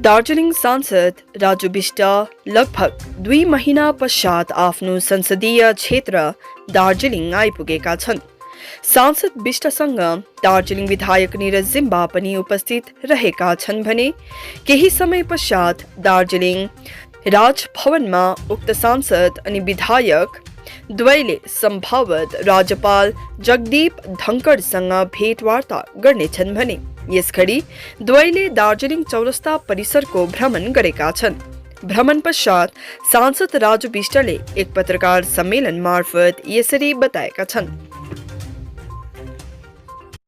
दार्जिलिङ सांसद राजु बिष्ट लगभग 2 महिना पश्चात आफ्नो संसदीय क्षेत्र दार्जिलिङ आइपुगेका छन्। सांसद बिष्टसँग दार्जिलिङ विधायक निरज जिम्बा पनि उपस्थित रहेका छन् भने केही समय पश्चात दार्जिलिङ राजभवनमा उक्त सांसद अनि विधायक द्वैले सम्भवत राज्यपाल जगदीप धनखडसँग भेटवार्ता गर्नेछन् भने यसघडी द्वैले दार्जिलिङ चौरस्ता परिसरको भ्रमण गरेका छन्। भ्रमण पश्चात सांसद राजु बिष्टले एक पत्रकार सम्मेलन मार्फत यसरी बताएका छन्।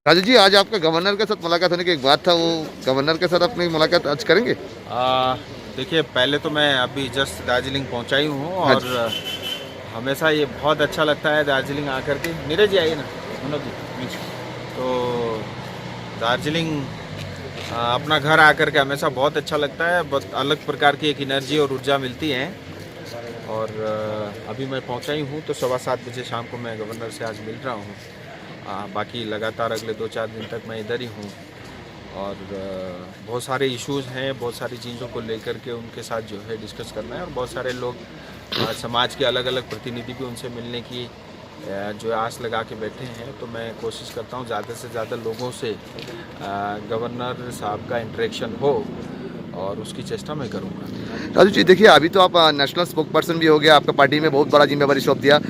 राजू जी, आज आपका गवर्नर के साथ मुलाकात होने की एक बात था, वो गवर्नर के साथ अपनी मुलाकात आज करेंगे? देखिए, पहले तो मैं अभी जस्ट दार्जिलिंग पहुंचा ही हूँ और हमेशा ये बहुत अच्छा लगता है दार्जिलिंग आकर के। नीरज जी आइए ना, मनोज जी। तो दार्जिलिंग अपना घर आकर के हमेशा बहुत अच्छा लगता है, बहुत अलग प्रकार की एक एनर्जी और ऊर्जा मिलती है। और अभी मैं पहुंचा ही हूँ, तो 7:15 बजे शाम को मैं गवर्नर से आज मिल रहा हूँ। बाकी लगातार अगले 2-4 दिन तक मैं इधर ही हूँ और बहुत सारे इश्यूज़ हैं, बहुत सारी चीज़ों को लेकर के उनके साथ जो है डिस्कस करना है। और बहुत सारे लोग समाज के अलग अलग प्रतिनिधि भी उनसे मिलने की जो आस लगा के बैठे हैं, तो मैं कोशिश करता हूँ ज़्यादा से ज़्यादा लोगों से गवर्नर साहब का इंटरेक्शन हो और उसकी चेष्टा मैं करूँगा। राजू जी, देखिए, अभी तो आप नेशनल स्पोक पर्सन भी हो गया, आपका पार्टी में बहुत बड़ा जिम्मेवारी सौंप दिया।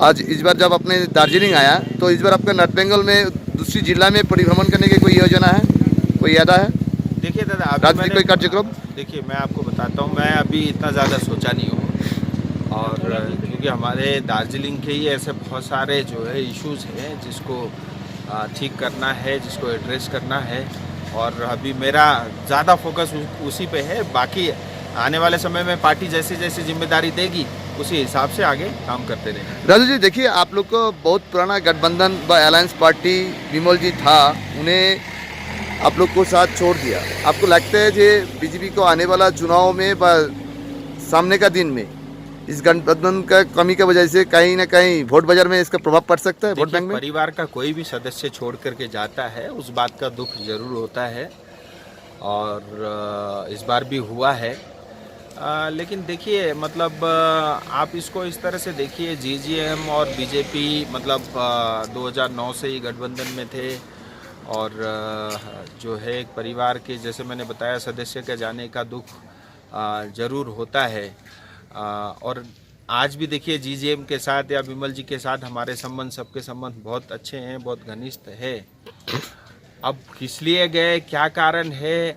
आज इस बार जब अपने दार्जिलिंग आया तो इस बार आपका नॉर्थ बंगाल में दूसरी जिला में परिभ्रमण करने की कोई योजना है, कोई इरादा है? देखिए दादा, राजनीतिक कोई कार्यक्रम? देखिए, मैं आपको बताता हूँ, मैं अभी इतना ज़्यादा सोचा नहीं हूँ। और क्योंकि हमारे दार्जिलिंग के ही ऐसे बहुत सारे जो है इश्यूज़ हैं जिसको ठीक करना है, जिसको एड्रेस करना है। और अभी मेरा ज़्यादा फोकस उसी पे है। बाकी आने वाले समय में पार्टी जैसी जैसी जिम्मेदारी देगी उसी हिसाब से आगे काम करते रहेंगे। राजू जी, देखिए, आप लोग को बहुत पुराना गठबंधन व अलायंस पार्टी विमल जी था, उन्हें आप लोग को साथ छोड़ दिया। आपको लगता है कि बीजेपी को आने वाला चुनाव में व सामने का दिन में इस गठबंधन का कमी की वजह से कहीं ना कहीं वोट बाजार में इसका प्रभाव पड़ सकता है, वोट बैंक में? परिवार का कोई भी सदस्य छोड़ करके जाता है, उस बात का दुख जरूर होता है और इस बार भी हुआ है। लेकिन देखिए, मतलब आप इसको इस तरह से देखिए, जीजीएम और बीजेपी मतलब 2009 से ही गठबंधन में थे और जो है एक परिवार के, जैसे मैंने बताया, सदस्य के जाने का दुख जरूर होता है। और आज भी देखिए, जीजीएम के साथ या विमल जी के साथ हमारे संबंध, सबके संबंध बहुत अच्छे हैं, बहुत घनिष्ठ है। अब किस लिए गए, क्या कारण है,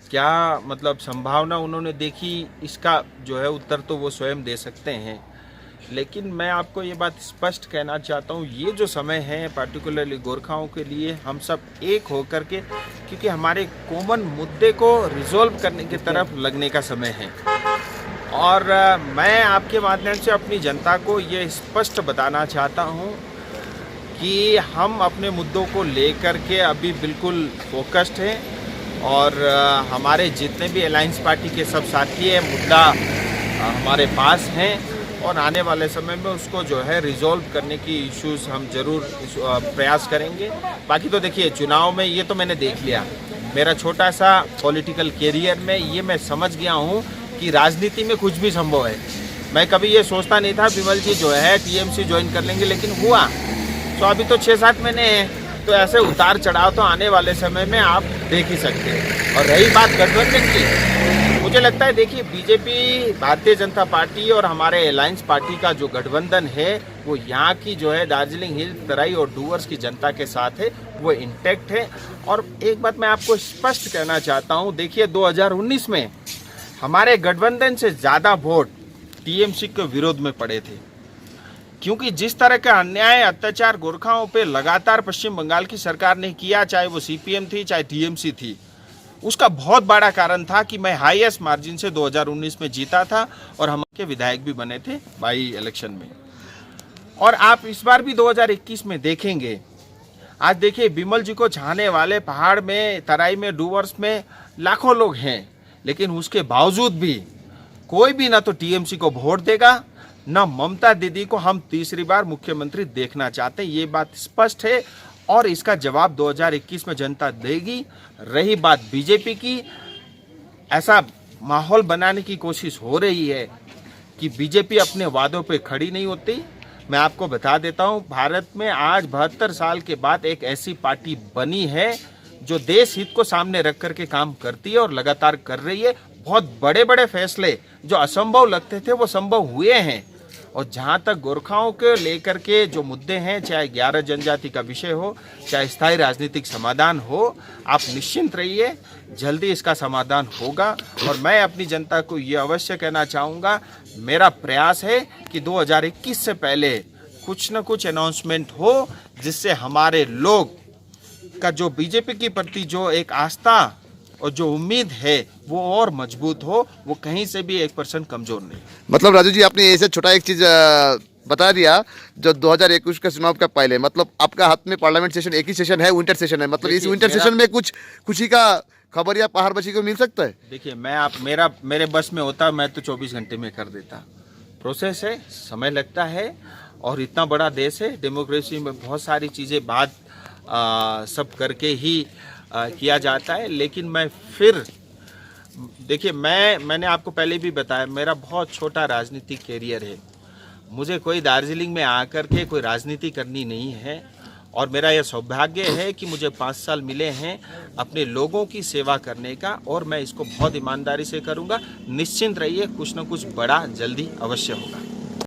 क्या मतलब संभावना उन्होंने देखी, इसका जो है उत्तर तो वो स्वयं दे सकते हैं। लेकिन मैं आपको ये बात स्पष्ट कहना चाहता हूँ, ये जो समय है पर्टिकुलरली गोरखाओं के लिए, हम सब एक होकर के, क्योंकि हमारे कॉमन मुद्दे को रिजॉल्व करने की तरफ लगने का समय है। और मैं आपके माध्यम से अपनी जनता को ये स्पष्ट बताना चाहता हूँ कि हम अपने मुद्दों को लेकर के अभी बिल्कुल फोकस्ड हैं और हमारे जितने भी अलायंस पार्टी के सब साथी हैं, मुद्दा हमारे पास हैं और आने वाले समय में उसको जो है रिजॉल्व करने की इश्यूज़ हम ज़रूर प्रयास करेंगे। बाकी तो देखिए, चुनाव में ये तो मैंने देख लिया, मेरा छोटा सा पॉलिटिकल कैरियर में ये मैं समझ गया हूँ कि राजनीति में कुछ भी संभव है। मैं कभी ये सोचता नहीं था विमल जी जो है टीएमसी ज्वाइन कर लेंगे, लेकिन हुआ। तो अभी तो 6-7 महीने हैं, तो ऐसे उतार चढ़ाव तो आने वाले समय में आप देख ही सकते हैं। और रही बात गठबंधन की, मुझे लगता है, देखिए, बीजेपी, भारतीय जनता पार्टी और हमारे अलायंस पार्टी का जो गठबंधन है वो यहाँ की जो है दार्जिलिंग हिल, तराई और डूवर्स की जनता के साथ है, वो इंटैक्ट है। और एक बात मैं आपको स्पष्ट कहना चाहता हूँ, देखिए, 2019 में हमारे गठबंधन से ज़्यादा वोट टीएमसी के विरोध में पड़े थे, क्योंकि जिस तरह का अन्याय, अत्याचार गोरखाओं पे लगातार पश्चिम बंगाल की सरकार ने किया, चाहे वो सीपीएम थी चाहे टीएमसी थी, उसका बहुत बड़ा कारण था कि मैं हाईएस्ट मार्जिन से 2019 में जीता था और हम के विधायक भी बने थे बाई इलेक्शन में। और आप इस बार भी 2021 में देखेंगे, आज देखिए, विमल जी को चाहने वाले पहाड़ में, तराई में, डूवर्स में लाखों लोग हैं, लेकिन उसके बावजूद भी कोई भी ना तो टीएमसी को वोट देगा, ना ममता दीदी को हम तीसरी बार मुख्यमंत्री देखना चाहते हैं। ये बात स्पष्ट है और इसका जवाब 2021 में जनता देगी। रही बात बीजेपी की, ऐसा माहौल बनाने की कोशिश हो रही है कि बीजेपी अपने वादों पे खड़ी नहीं होती। मैं आपको बता देता हूं, भारत में आज 72 साल के बाद एक ऐसी पार्टी बनी है जो देश हित को सामने रख करके काम करती है और लगातार कर रही है। बहुत बड़े बड़े फैसले जो असंभव लगते थे वो संभव हुए हैं। और जहां तक गोरखाओं के लेकर के जो मुद्दे हैं, चाहे 11 जनजाति का विषय हो, चाहे स्थायी राजनीतिक समाधान हो, आप निश्चिंत रहिए, जल्दी इसका समाधान होगा। और मैं अपनी जनता को ये अवश्य कहना चाहूँगा, मेरा प्रयास है कि 2021 से पहले कुछ न कुछ अनाउंसमेंट हो, जिससे हमारे लोग का जो बीजेपी के प्रति जो एक आस्था और जो उम्मीद है वो और मजबूत हो, वो कहीं से भी 1% कमजोर नहीं। मतलब राजू जी, आपने ऐसे छोटा एक चीज बता दिया, जो 2021 का चुनाव का पहले, मतलब आपका हाथ में पार्लियामेंट सेशन एक ही सेशन है, विंटर सेशन है, मतलब इस विंटर सेशन में कुछ खुशी का खबर या पहाड़ बची को मिल सकता है? देखिए, मेरे बस में होता, मैं तो 24 घंटे में कर देता। प्रोसेस है, समय लगता है, और इतना बड़ा देश है, डेमोक्रेसी में बहुत सारी चीज़ें बात सब करके ही किया जाता है। लेकिन मैं फिर देखिए, मैंने आपको पहले भी बताया, मेरा बहुत छोटा राजनीतिक कैरियर है। मुझे कोई दार्जिलिंग में आकर के कोई राजनीति करनी नहीं है, और मेरा यह सौभाग्य है कि मुझे 5 साल मिले हैं अपने लोगों की सेवा करने का, और मैं इसको बहुत ईमानदारी से करूँगा। निश्चिंत रहिए, कुछ न कुछ बड़ा जल्दी अवश्य होगा।